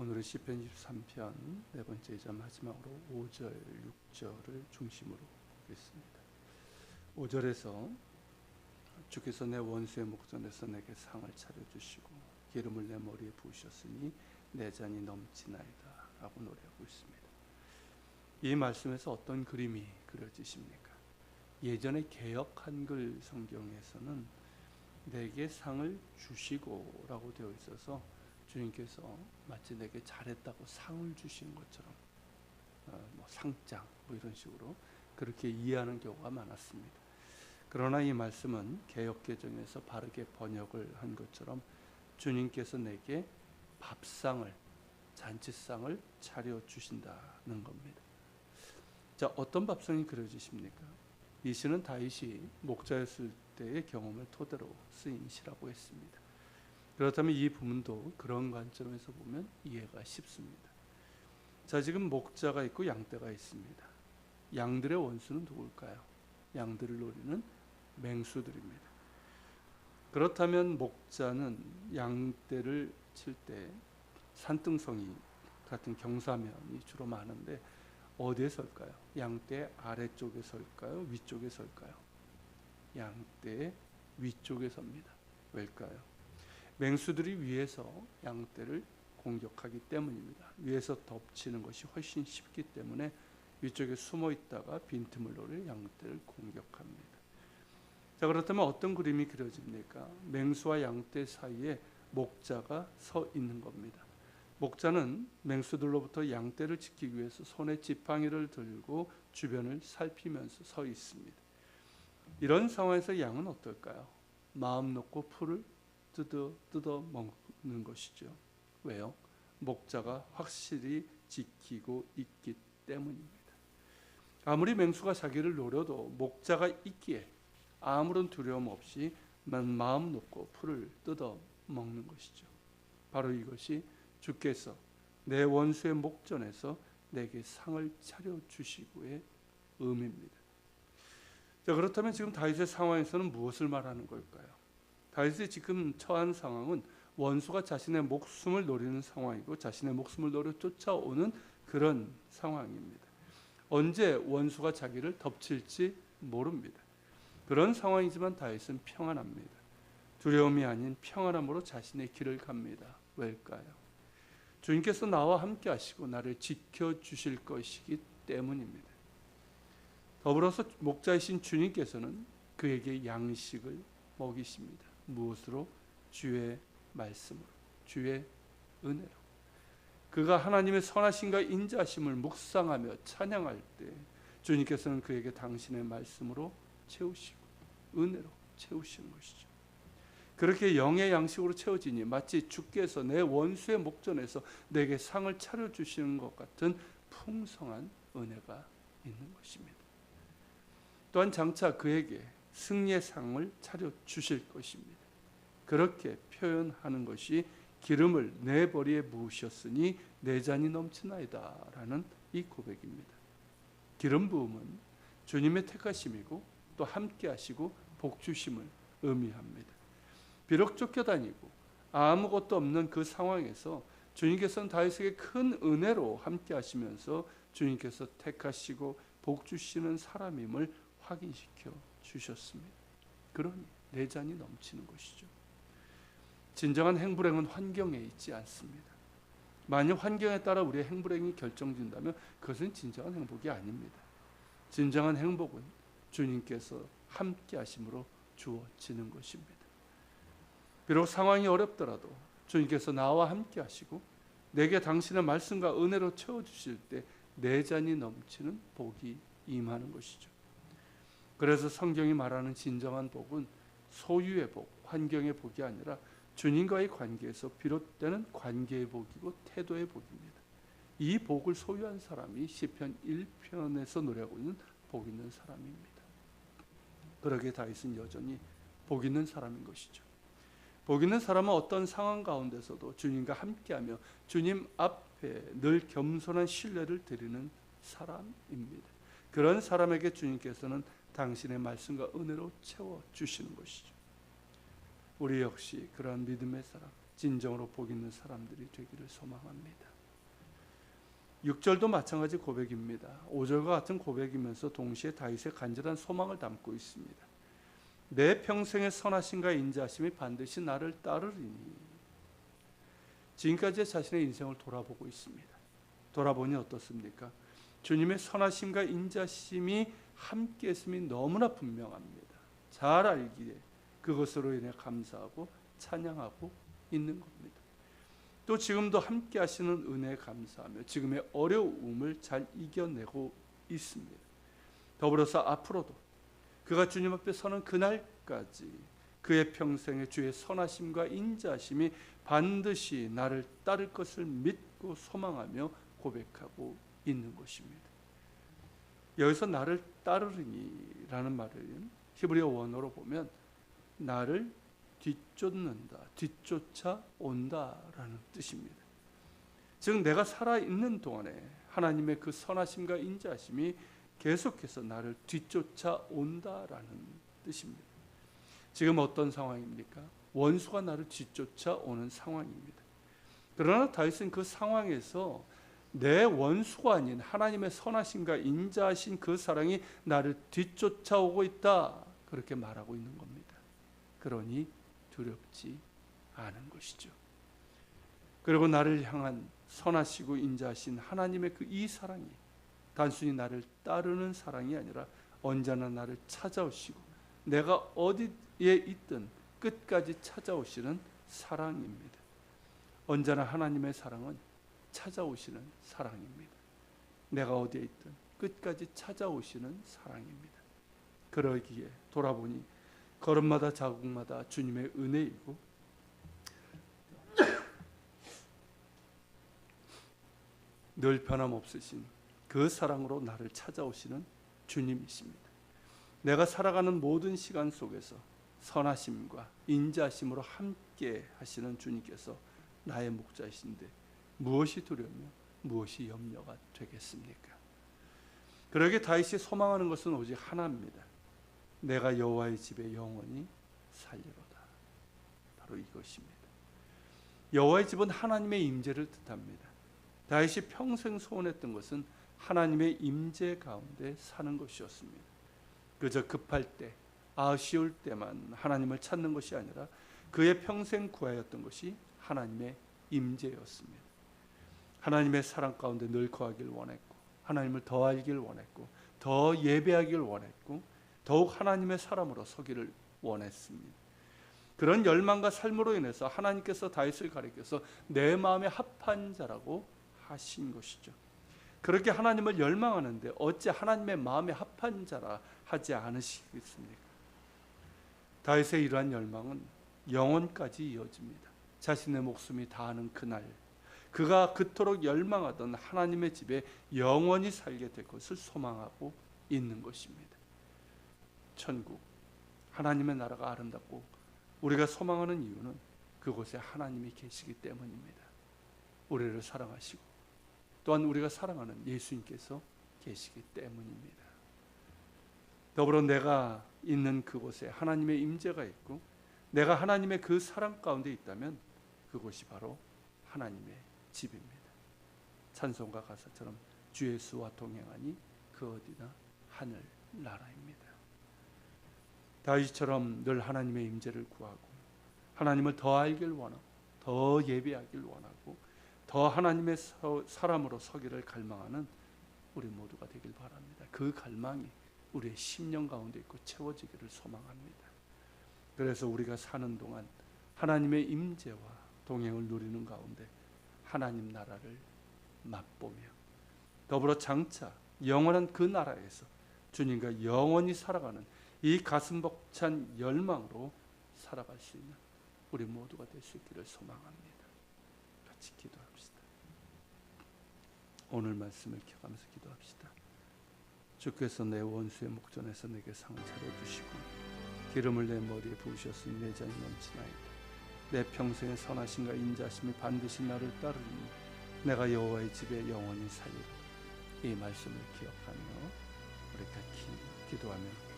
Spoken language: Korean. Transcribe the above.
오늘은 시편 23편 네 번째이자 마지막으로 5절, 6절을 중심으로 보겠습니다. 5절에서 주께서 내 원수의 목전에서 내게 상을 차려주시고 기름을 내 머리에 부으셨으니 내 잔이 넘치나이다 라고 노래하고 있습니다. 이 말씀에서 어떤 그림이 그려지십니까? 예전의 개역 한글 성경에서는 내게 상을 주시고 라고 되어 있어서 주님께서 마치 내게 잘했다고 상을 주신 것처럼 상장 이런 식으로 그렇게 이해하는 경우가 많았습니다. 그러나 이 말씀은 개역개정에서 바르게 번역을 한 것처럼 주님께서 내게 밥상을, 잔치상을 차려주신다는 겁니다. 자, 어떤 밥상이 그려지십니까? 이 시는 다윗이 목자였을 때의 경험을 토대로 쓰인 시라고 했습니다. 그렇다면 이 부분도 그런 관점에서 보면 이해가 쉽습니다. 자, 지금 목자가 있고 양떼가 있습니다. 양들의 원수는 누굴까요? 양들을 노리는 맹수들입니다. 그렇다면 목자는 양떼를 칠 때 산등성이 같은 경사면이 주로 많은데 어디에 설까요? 양떼 아래쪽에 설까요? 위쪽에 설까요? 양떼 위쪽에 섭니다. 왜일까요? 맹수들이 위에서 양떼를 공격하기 때문입니다. 위에서 덮치는 것이 훨씬 쉽기 때문에 위쪽에 숨어 있다가 빈틈을 노려 양떼를 공격합니다. 자, 그렇다면 어떤 그림이 그려집니까? 맹수와 양떼 사이에 목자가 서 있는 겁니다. 목자는 맹수들로부터 양떼를 지키기 위해서 손에 지팡이를 들고 주변을 살피면서 서 있습니다. 이런 상황에서 양은 어떨까요? 마음 놓고 풀을 뜯어 먹는 것이죠. 왜요? 목자가 확실히 지키고 있기 때문입니다. 아무리 맹수가 자기를 노려도 목자가 있기에 아무런 두려움 없이 마음 놓고 풀을 뜯어 먹는 것이죠. 바로 이것이 주께서 내 원수의 목전에서 내게 상을 차려주시고의 의미입니다. 자, 그렇다면 지금 다윗의 상황에서는 무엇을 말하는 걸까요? 다윗이 지금 처한 상황은 원수가 자신의 목숨을 노리는 상황이고 자신의 목숨을 노려 쫓아오는 그런 상황입니다. 언제 원수가 자기를 덮칠지 모릅니다. 그런 상황이지만 다윗은 평안합니다. 두려움이 아닌 평안함으로 자신의 길을 갑니다. 왜일까요? 주님께서 나와 함께 하시고 나를 지켜주실 것이기 때문입니다. 더불어서 목자이신 주님께서는 그에게 양식을 먹이십니다. 무엇으로? 주의 말씀으로, 주의 은혜로. 그가 하나님의 선하심과 인자하심을 묵상하며 찬양할 때 주님께서는 그에게 당신의 말씀으로 채우시고 은혜로 채우시는 것이죠. 그렇게 영의 양식으로 채워지니 마치 주께서 내 원수의 목전에서 내게 상을 차려주시는 것 같은 풍성한 은혜가 있는 것입니다. 또한 장차 그에게 승리의 상을 차려주실 것입니다. 그렇게 표현하는 것이 기름을 내 머리에 부으셨으니 내 잔이 넘치나이다 라는 이 고백입니다. 기름 부음은 주님의 택하심이고 또 함께 하시고 복주심을 의미합니다. 비록 쫓겨다니고 아무것도 없는 그 상황에서 주님께서는 다윗에게 큰 은혜로 함께 하시면서 주님께서 택하시고 복주시는 사람임을 확인시켜 주셨습니다. 그러니 내 잔이 넘치는 것이죠. 진정한 행불행은 환경에 있지 않습니다. 만약 환경에 따라 우리의 행불행이 결정된다면 그것은 진정한 행복이 아닙니다. 진정한 행복은 주님께서 함께 하심으로 주어지는 것입니다. 비록 상황이 어렵더라도 주님께서 나와 함께 하시고 내게 당신의 말씀과 은혜로 채워주실 때 내 잔이 넘치는 복이 임하는 것이죠. 그래서 성경이 말하는 진정한 복은 소유의 복, 환경의 복이 아니라 주님과의 관계에서 비롯되는 관계의 복이고 태도의 복입니다. 이 복을 소유한 사람이 시편 1편에서 노래하고 있는 복 있는 사람입니다. 그러기에 다윗은 여전히 복 있는 사람인 것이죠. 복 있는 사람은 어떤 상황 가운데서도 주님과 함께하며 주님 앞에 늘 겸손한 신뢰를 드리는 사람입니다. 그런 사람에게 주님께서는 당신의 말씀과 은혜로 채워주시는 것이죠. 우리 역시 그러한 믿음의 사람, 진정으로 복 있는 사람들이 되기를 소망합니다. 6절도 마찬가지 고백입니다. 5절과 같은 고백이면서 동시에 다윗의 간절한 소망을 담고 있습니다. 내 평생의 선하심과 인자하심이 반드시 나를 따르리니. 지금까지 자신의 인생을 돌아보고 있습니다. 돌아보니 어떻습니까? 주님의 선하심과 인자심이 함께했음이 너무나 분명합니다. 잘 알기에 그것으로 인해 감사하고 찬양하고 있는 겁니다. 또 지금도 함께 하시는 은혜에 감사하며 지금의 어려움을 잘 이겨내고 있습니다. 더불어서 앞으로도 그가 주님 앞에 서는 그날까지 그의 평생에 주의 선하심과 인자심이 반드시 나를 따를 것을 믿고 소망하며 고백하고 있는 것입니다. 여기서 나를 따르리니 라는 말을 히브리어 원어로 보면 나를 뒤쫓는다, 뒤쫓아온다라는 뜻입니다. 즉 내가 살아있는 동안에 하나님의 그 선하심과 인자심이 계속해서 나를 뒤쫓아온다라는 뜻입니다. 지금 어떤 상황입니까? 원수가 나를 뒤쫓아오는 상황입니다. 그러나 다윗은 그 상황에서 내 원수가 아닌 하나님의 선하심과 인자하신 그 사랑이 나를 뒤쫓아오고 있다, 그렇게 말하고 있는 겁니다. 그러니 두렵지 않은 것이죠. 그리고 나를 향한 선하시고 인자하신 하나님의 그 이 사랑이 단순히 나를 따르는 사랑이 아니라 언제나 나를 찾아오시고 내가 어디에 있든 끝까지 찾아오시는 사랑입니다. 언제나 하나님의 사랑은 찾아오시는 사랑입니다. 내가 어디에 있든 끝까지 찾아오시는 사랑입니다. 그러기에 돌아보니 걸음마다 자국마다 주님의 은혜이고 늘 변함없으신 그 사랑으로 나를 찾아오시는 주님이십니다. 내가 살아가는 모든 시간 속에서 선하심과 인자심으로 함께 하시는 주님께서 나의 목자이신데 무엇이 두려우며 무엇이 염려가 되겠습니까? 그러기에 다윗이 소망하는 것은 오직 하나입니다. 내가 여호와의 집에 영원히 살리로다. 바로 이것입니다. 여호와의 집은 하나님의 임재를 뜻합니다. 다윗이 평생 소원했던 것은 하나님의 임재 가운데 사는 것이었습니다. 그저 급할 때, 아쉬울 때만 하나님을 찾는 것이 아니라 그의 평생 구하였던 것이 하나님의 임재였습니다. 하나님의 사랑 가운데 늘 거하길 원했고, 하나님을 더 알길 원했고, 더 예배하길 원했고, 더욱 하나님의 사람으로 서기를 원했습니다. 그런 열망과 삶으로 인해서 하나님께서 다윗을 가리켜서 내 마음에 합한 자라고 하신 것이죠. 그렇게 하나님을 열망하는데 어찌 하나님의 마음에 합한 자라 하지 않으시겠습니까? 다윗의 이러한 열망은 영원까지 이어집니다. 자신의 목숨이 다하는 그날, 그가 그토록 열망하던 하나님의 집에 영원히 살게 될 것을 소망하고 있는 것입니다. 천국, 하나님의 나라가 아름답고 우리가 소망하는 이유는 그곳에 하나님이 계시기 때문입니다. 우리를 사랑하시고 또한 우리가 사랑하는 예수님께서 계시기 때문입니다. 더불어 내가 있는 그곳에 하나님의 임재가 있고 내가 하나님의 그 사랑 가운데 있다면 그곳이 바로 하나님의 집입니다. 찬송가 가사처럼 주 예수와 동행하니 그 어디나 하늘 나라입니다. 다윗처럼 늘 하나님의 임재를 구하고 하나님을 더 알길 원하고 더 예배하길 원하고 더 하나님의 사람으로 서기를 갈망하는 우리 모두가 되길 바랍니다. 그 갈망이 우리의 심령 가운데 있고 채워지기를 소망합니다. 그래서 우리가 사는 동안 하나님의 임재와 동행을 누리는 가운데 하나님 나라를 맛보며 더불어 장차 영원한 그 나라에서 주님과 영원히 살아가는 이 가슴 벅찬 열망으로 살아갈 수 있는 우리 모두가 될 수 있기를 소망합니다. 같이 기도합시다. 오늘 말씀을 켜가면서 기도합시다. 주께서 내 원수의 목전에서 내게 상을 차려주시고 기름을 내 머리에 부으셨으니 내 잔이 넘치나이다. 내 평생의 선하심과 인자심이 반드시 나를 따르니 내가 여호와의 집에 영원히 살리라. 이 말씀을 기억하며 우리 같이 기도하며